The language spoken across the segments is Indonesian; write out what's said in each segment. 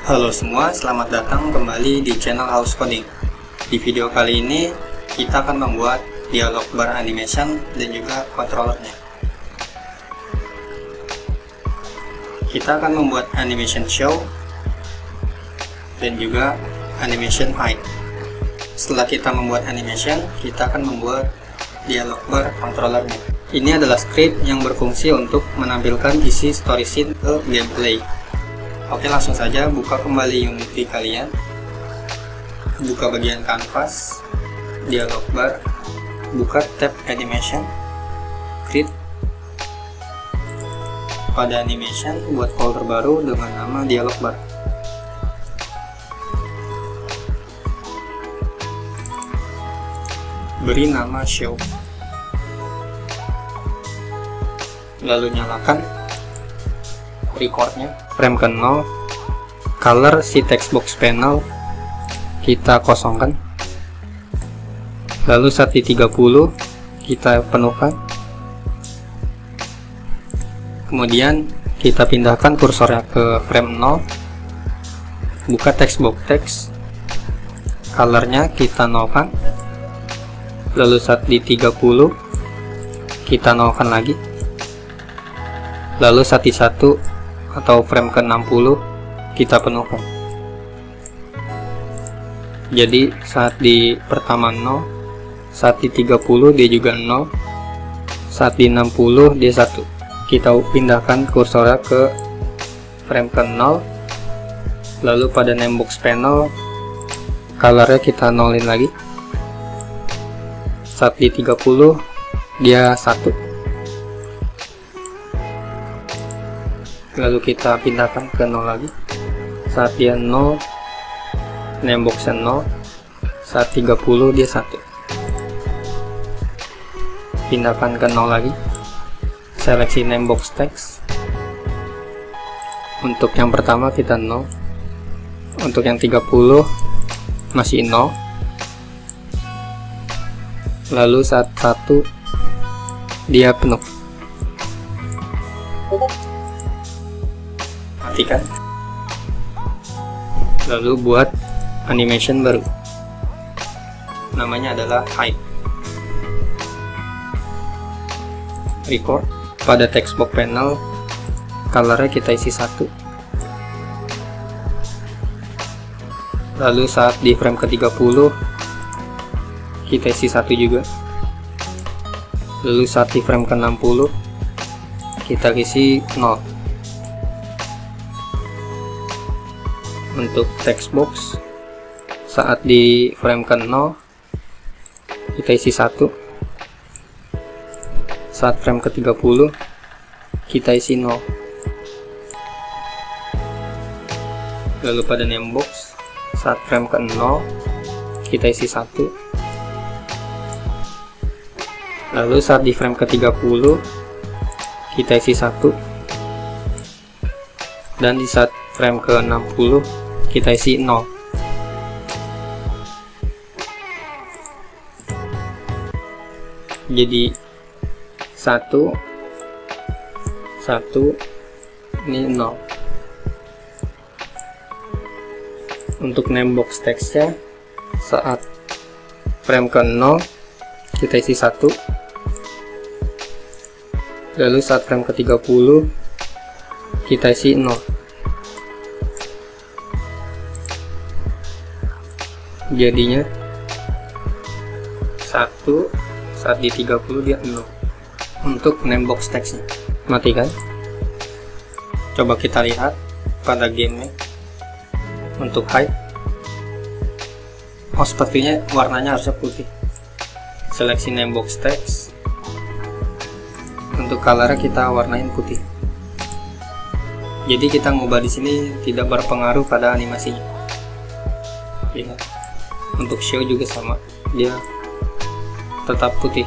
Halo semua, selamat datang kembali di channel House Coding. Di video kali ini kita akan membuat dialog bar animation dan juga controllernya. Kita akan membuat animation show dan juga animation hide. Setelah kita membuat animation, kita akan membuat dialog bar controllernya. Ini adalah script yang berfungsi untuk menampilkan isi story scene ke gameplay. Oke, langsung saja buka kembali Unity kalian. Buka bagian kanvas, dialog bar, buka tab animation, create. Pada animation, buat folder baru dengan nama dialog bar. Beri nama show. Lalu nyalakan recordnya, frame ke 0, color si text box panel kita kosongkan, lalu saat di 30 kita penuhkan, kemudian kita pindahkan kursornya ke frame 0, buka text box text, colornya kita nolkan, lalu saat di 30 kita nolkan lagi, lalu saat di 1 atau frame ke 60 kita penuhkan. Jadi saat di pertama 0, saat di 30 dia juga 0, saat di 60 dia 1. Kita pindahkan kursornya ke frame ke 0, lalu pada name box panel colornya kita nolin lagi, saat di 30 dia 1, lalu kita pindahkan ke 0 lagi, saat dia 0 name boxnya 0, saat 30 dia 1, pindahkan ke 0 lagi, seleksi name box text. Untuk yang pertama kita 0, untuk yang 30 masih 0, lalu saat 1 dia penuh. Matikan, lalu buat animation baru, namanya adalah hide. Record, pada text box panel colornya kita isi 1, lalu saat di frame ke 30 kita isi 1 juga, lalu saat di frame ke 60 kita isi 0. Untuk text box saat di frame ke 0 kita isi 1, saat frame ke 30 kita isi 0, lalu pada name box saat frame ke 0 kita isi 1, lalu saat di frame ke 30 kita isi 1, dan di saat frame ke 60 kita isi 0. Jadi 1 ini 0. Untuk name box textnya saat frame ke 0 kita isi 1, lalu saat frame ke 30 kita isi 0. Jadinya 1, saat di 30 dia 0. Untuk name box textnya matikan. Coba kita lihat pada gamenya. Untuk hide, oh sepertinya warnanya harusnya putih. Seleksi name box text, untuk colornya kita warnain putih. Jadi kita ngubah di sini tidak berpengaruh pada animasinya. Lihat. Untuk show juga sama, dia tetap putih.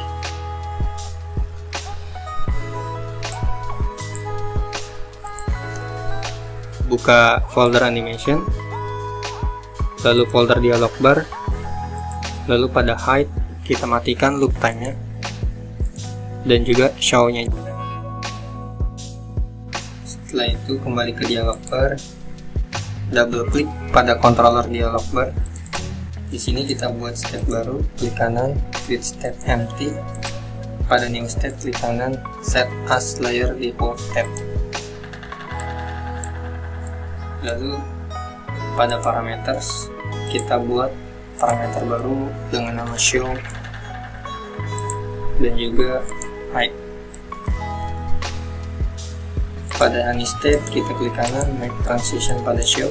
Buka folder animation, lalu folder dialog bar, lalu pada hide kita matikan loop time nya dan juga show nya. Setelah itu kembali ke dialog bar, double klik pada controller dialog bar. Di sini kita buat state baru, klik kanan, create state empty. Pada new state, klik kanan, set as layer default tab. Lalu pada parameters, kita buat parameter baru dengan nama show dan juga height. Pada any state, kita klik kanan, make transition pada show,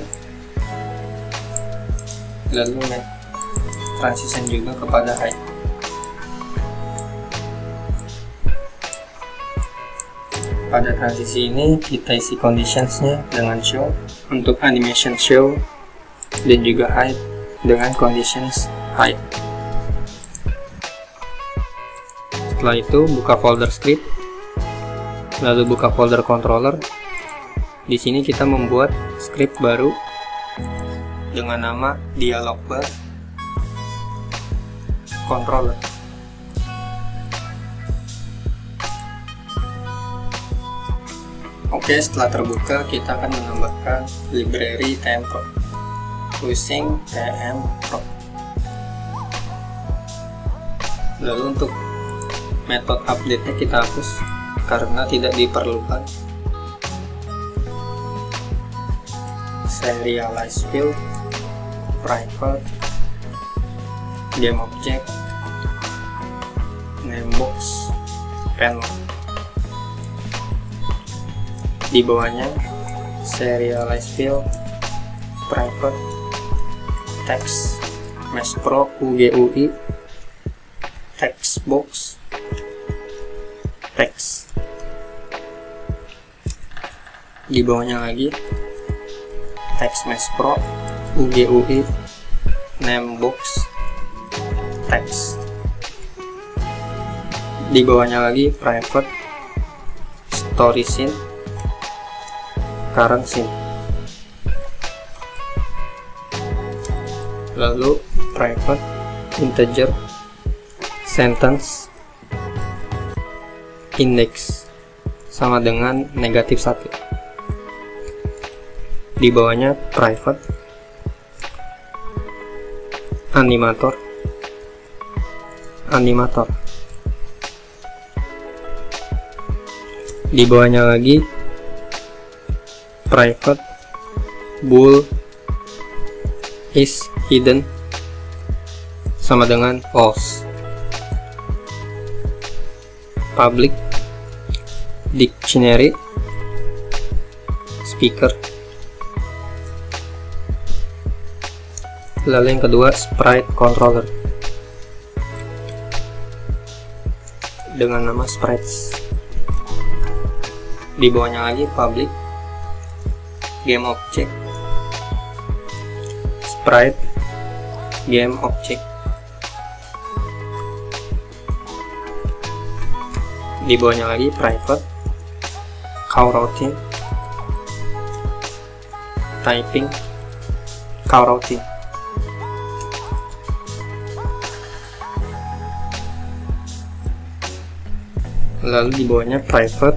lalu make transition juga kepada height. Pada transisi ini kita isi conditionsnya dengan show untuk animation show dan juga height dengan conditions height. Setelah itu buka folder script, lalu buka folder controller. Di sini kita membuat script baru dengan nama dialog bar controller. Oke, setelah terbuka kita akan menambahkan library TM Pro using TM Pro. Lalu untuk metode update-nya kita hapus karena tidak diperlukan. Serialize field, private, game object, name box, panel. Di bawahnya serialize field, private, text, mesh pro UGUI, text box, text. Di bawahnya lagi text mesh pro UGUI, name box, text. Di bawahnya lagi private, story scene, current scene. Lalu private, integer, sentence, index sama dengan negatif 1. Di bawahnya private, animator, animator. Di bawahnya lagi private, bool is hidden sama dengan false. Public, dictionary, speaker. Lalu yang kedua sprite controller dengan nama sprites. Di bawahnya lagi public, game object, sprite, game object. Di bawahnya lagi private, coroutine, typing, coroutine. Lalu di bawahnya private,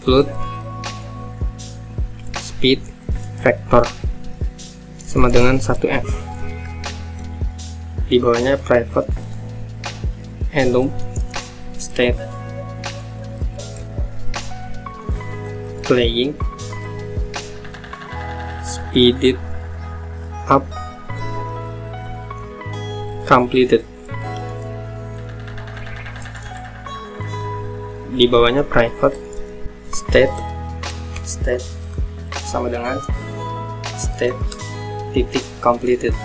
float, speed, vector sama dengan 1F. Di bawahnya private, enum, state, playing, speeded up, completed. Di bawahnya private, state, state sama dengan state titik completed.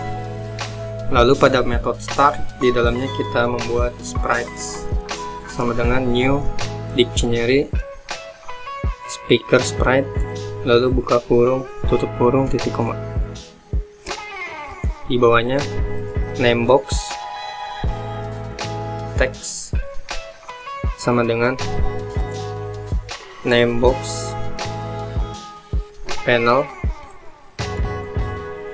Lalu pada metode start, di dalamnya kita membuat sprites sama dengan new dictionary, speaker sprite, lalu buka kurung, tutup kurung, titik koma. Di bawahnya name box, text sama dengan name box, panel,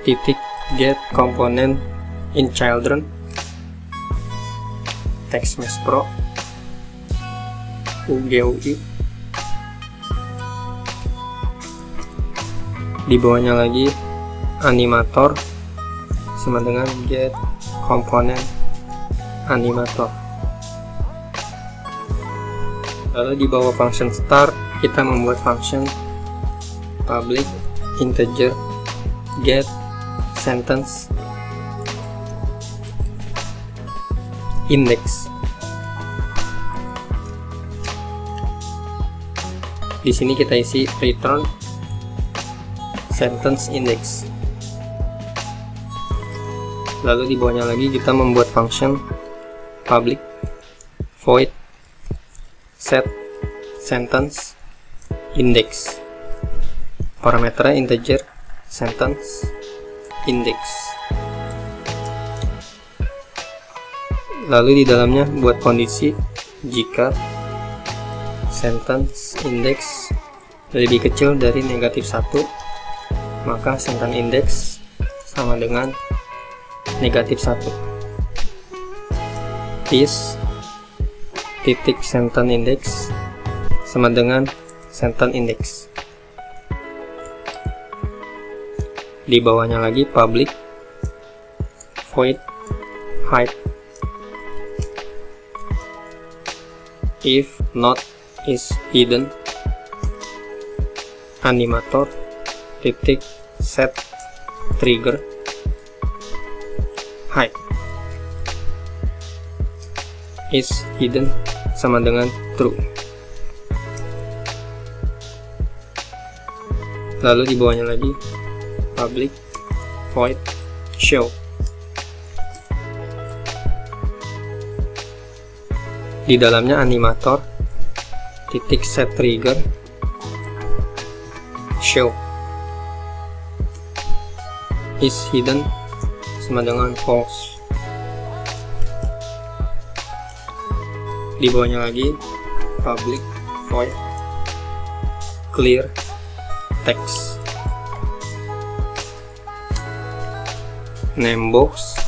titik get component in children, text mesh pro UGUI. Di bawahnya lagi animator sama dengan get komponen animator. Lalu di bawah function start kita membuat function public integer get sentence index. Di sini kita isi return sentence index. Lalu di bawahnya lagi kita membuat function public void set sentence index. Parameternya integer sentence index. Lalu di dalamnya buat kondisi jika sentence index lebih kecil dari -1, maka sentence index sama dengan -1. Is titik sentence index sama dengan sentence index. Di bawahnya lagi public void height if not is hidden animator titik set trigger height is hidden sama dengan true. Lalu di bawahnya lagi public void show di dalamnya animator titik set trigger show is hidden sama dengan false. Di bawahnya lagi public void clear text namebox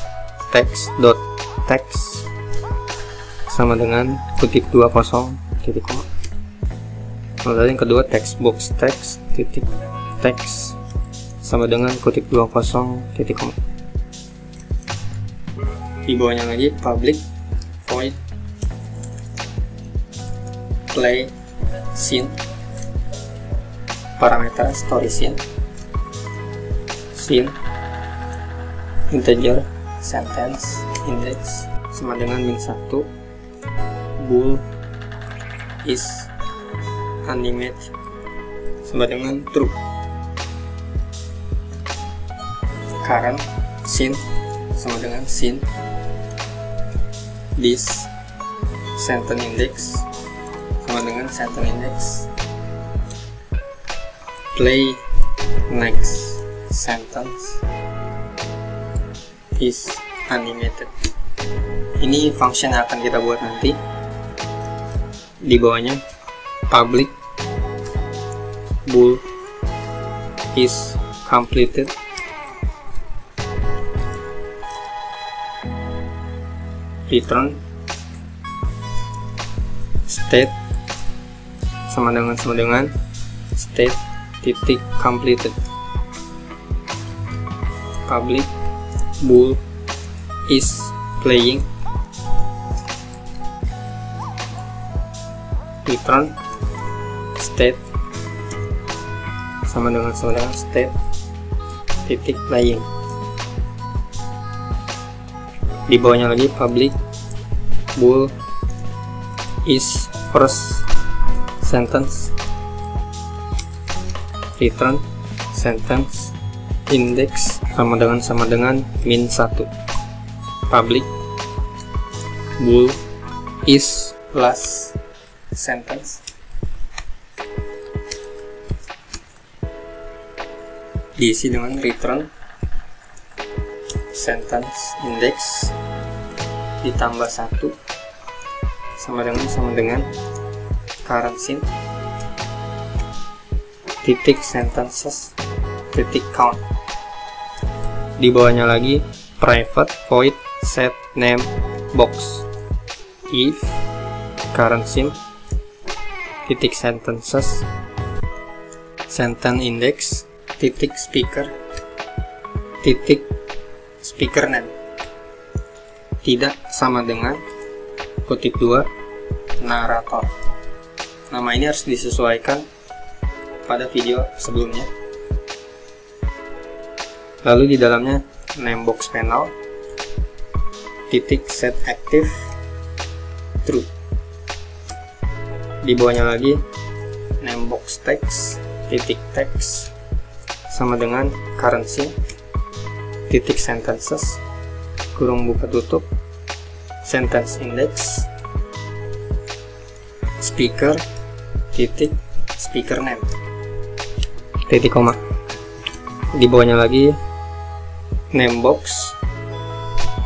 text.text sama dengan kutip 20 titik koma. Lalu yang kedua textbox text sama dengan kutip 20 titik koma. Di bawahnya lagi public void play scene parameter story scene integer sentence index sama dengan -1 bool is animate sama dengan true. Current scene sama dengan scene this sentence index sama dengan sentence index play next sentence is animated. Ini function yang akan kita buat nanti. Di bawahnya public bool is completed return state sama dengan state titik completed public bool is playing return state sama dengan state titik playing. Di bawahnya lagi public bool is first sentence return sentence index sama dengan -1 public bool is last sentence diisi dengan return sentence index ditambah 1 sama dengan current scene titik sentences titik count. Di bawahnya lagi private void set name box if current scene titik sentences sentence index titik speaker titik speaker name tidak sama dengan kutip 2 narator. Nama ini harus disesuaikan pada video sebelumnya. Lalu di dalamnya name box panel titik set active true. Di bawahnya lagi name box text titik text sama dengan currency titik sentences kurung buka tutup sentence index speaker titik speaker name titik koma. Di bawahnya lagi name box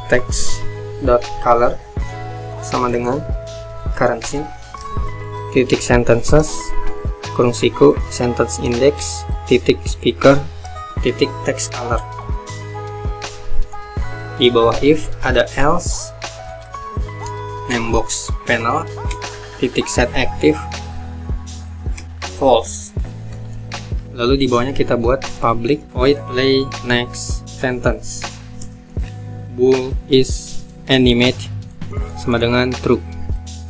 text dot color sama dengan currency titik sentences kurung siku sentence index titik speaker titik text color. Di bawah if ada else name box panel titik set active false. Lalu di bawahnya kita buat public void play next sentence bool is animate sama dengan true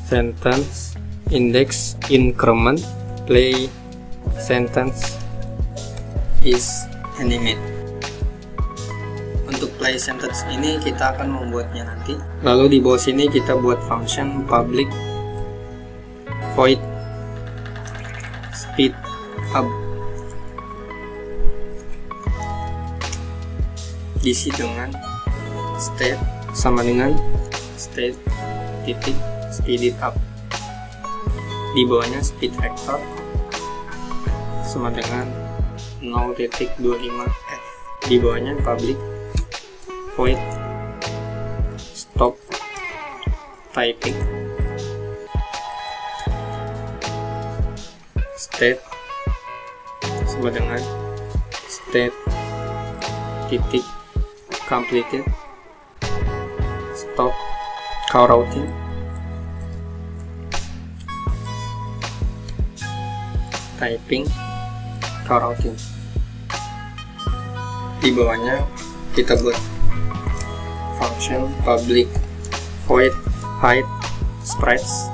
sentence index increment play sentence is animate. Untuk play sentence ini kita akan membuatnya nanti. Lalu di bawah sini kita buat function public void speed up diisi dengan state sama dengan state titik speed it up. Di bawahnya speed vector sama dengan 0.25f. Di bawahnya public void stop typing state sama dengan state titik completed stop coroutine typing coroutine. Di bawahnya kita buat function public void hide sprites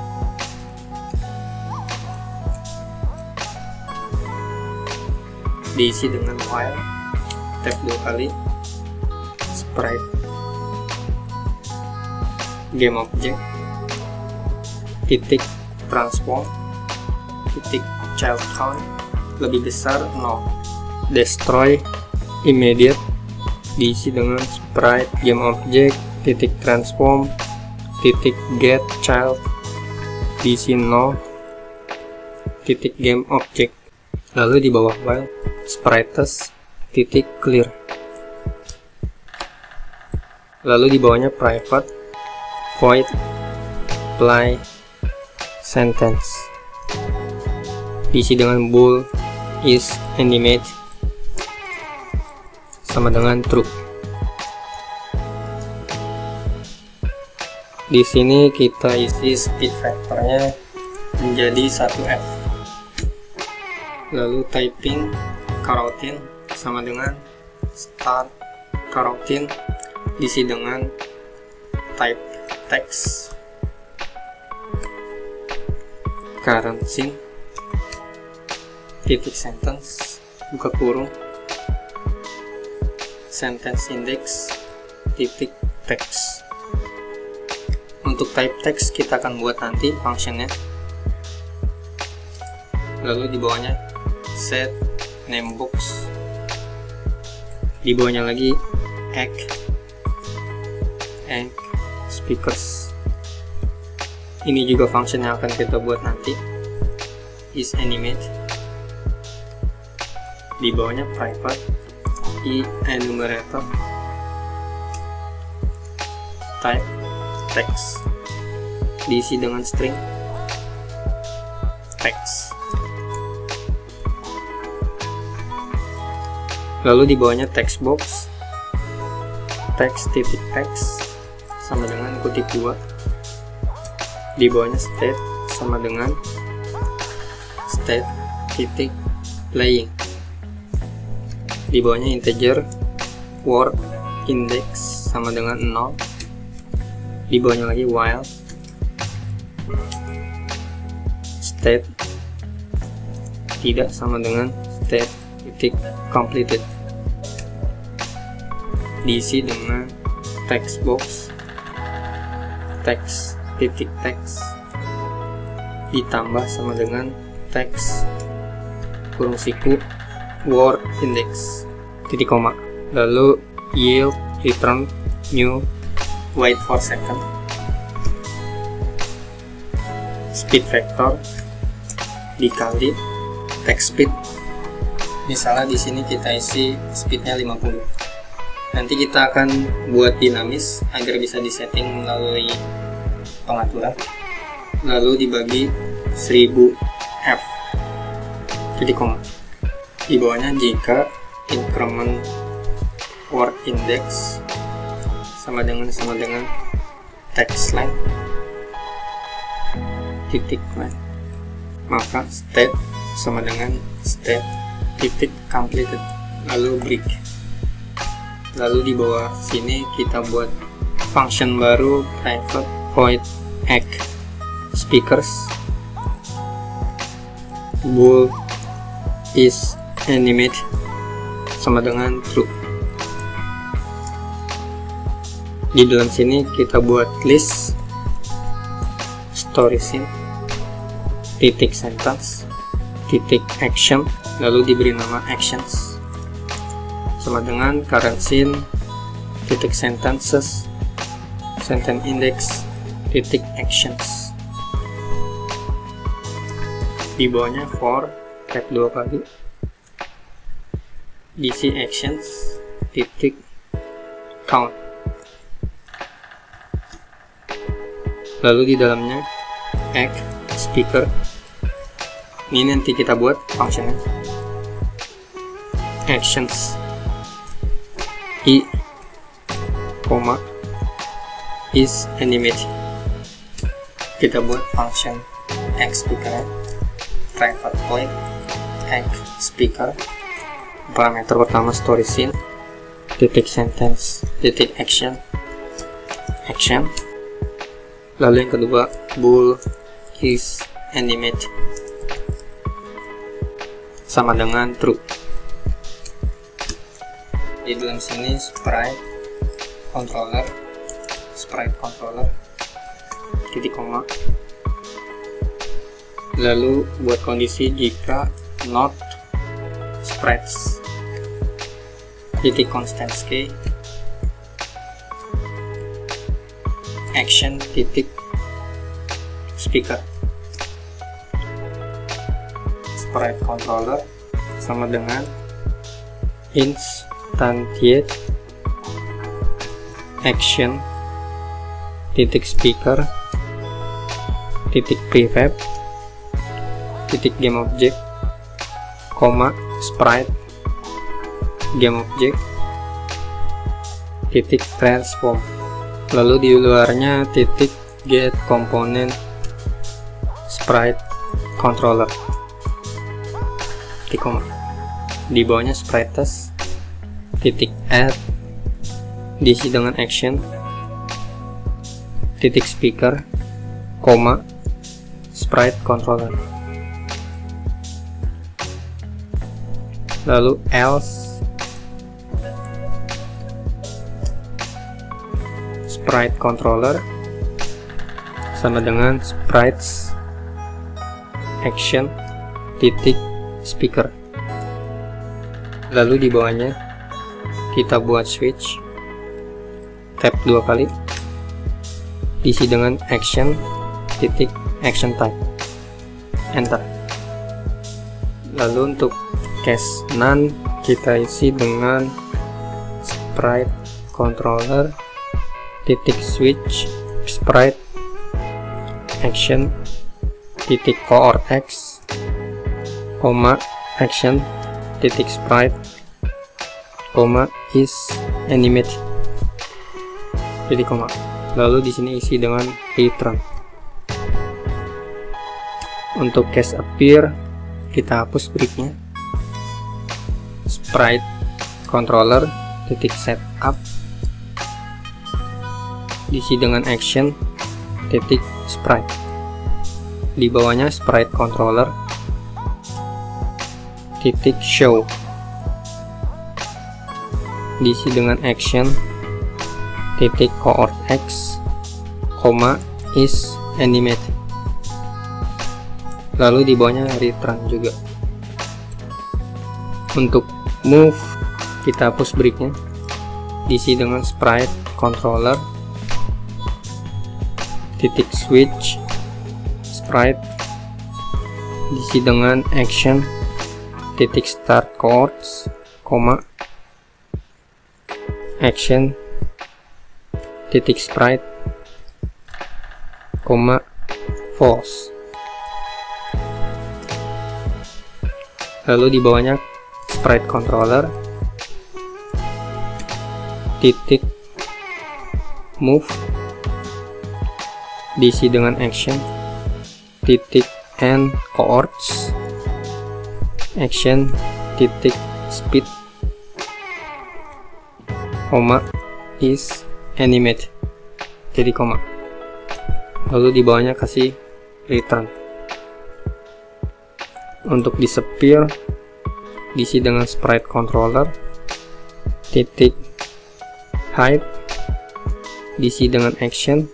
diisi dengan while tab 2 kali sprite game object titik transform titik child count lebih besar 0 destroy immediate diisi dengan sprite game object titik transform titik get child diisi 0 titik game object. Lalu di bawah while sprites titik clear. Lalu di bawahnya private void play sentence diisi dengan bool is animate sama dengan true. Di sini kita isi speed vectornya menjadi 1f. Lalu typing coroutine sama dengan start coroutine diisi dengan type text currency titik sentence buka kurung sentence index titik text. Untuk type text kita akan buat nanti functionnya. Lalu di bawahnya set name box, di bawahnya lagi egg speakers. Ini juga function yang akan kita buat nanti, is animate. Di bawahnya private enumerator type text diisi dengan string text. Lalu di bawahnya text box text titik text sama dengan kutip 2. Di bawahnya state sama dengan state titik playing. di bawahnya integer, word index sama dengan 0, di bawahnya lagi while, state tidak sama dengan state titik completed, diisi dengan text box, text titik text ditambah sama dengan text kurung siku word index titik koma, lalu yield return new wait for second, speed vector dikali text speed. Misalnya di sini kita isi speednya 50. Nanti kita akan buat dinamis agar bisa disetting melalui pengaturan, lalu dibagi 1000 f titik koma. Di bawahnya jika increment word index sama dengan text length titik length, maka state sama dengan state titik completed, lalu break. Lalu di bawah sini kita buat function baru private void egg speakers bool is animate sama dengan true. Di dalam sini kita buat list story scene titik sentence titik action, lalu diberi nama actions sama dengan current scene titik sentences sentence index titik actions. Di bawahnya for tab 2 kali diisi actions titik count, lalu di dalamnya egg speaker. Ini nanti kita buat functionnya actions i, is animate. Kita buat function egg speaker private void egg speaker, parameter pertama story scene titik sentence titik action, lalu yang kedua bool is animate sama dengan true. Di dalam sini sprite controller titik koma, lalu buat kondisi jika not sprites titik constants key action titik speaker. Sprite controller sama dengan instantiate action titik speaker titik prefab titik game object koma sprite game object titik transform, lalu di luarnya titik get component sprite controller titik koma. Di bawahnya sprite test titik add diisi dengan action titik speaker koma sprite controller, lalu else sprite controller sama dengan sprites action titik speaker, lalu di bawahnya kita buat switch tab 2 kali diisi dengan action titik action type, enter. Lalu untuk case none kita isi dengan sprite controller titik switch sprite action titik coord x koma action titik sprite koma is animate titik koma, lalu di sini isi dengan return. Untuk case appear kita hapus breaknya, sprite controller titik setup diisi dengan action titik sprite. Di bawahnya sprite controller titik show diisi dengan action titik coord x, is animate. Lalu di bawahnya return juga. Untuk move kita hapus breaknya, diisi dengan sprite controller titik switch sprite diisi dengan action titik start chords, action titik sprite, false. Lalu di bawahnya sprite controller titik move diisi dengan action titik and chords, action titik speed, is animate, jadi koma. Lalu di bawahnya kasih return. Untuk disappear diisi dengan sprite controller titik hide diisi dengan action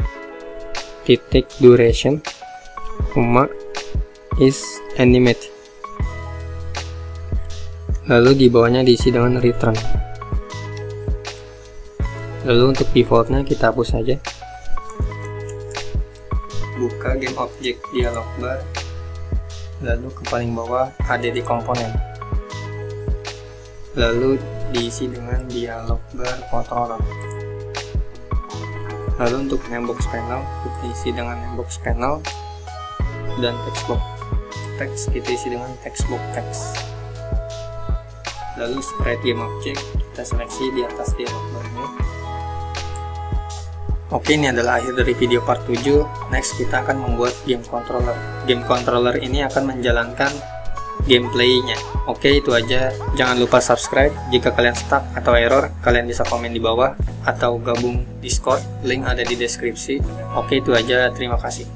titik duration, is animate. Lalu di bawahnya diisi dengan return. Lalu untuk defaultnya kita hapus saja. Buka game object dialog bar, lalu ke paling bawah ada di komponen, lalu diisi dengan dialog bar controller. Lalu untuk namebox panel kita isi dengan namebox panel, dan textbox text kita isi dengan textbox text. Lalu sprite game object kita seleksi di atas dialog barnya. Oke, ini adalah akhir dari video part 7. Next kita akan membuat game controller. Game controller ini akan menjalankan gameplaynya. Oke, itu aja. Jangan lupa subscribe. Jika kalian stuck atau error, kalian bisa komen di bawah atau gabung Discord. Link ada di deskripsi. Oke, itu aja. Terima kasih.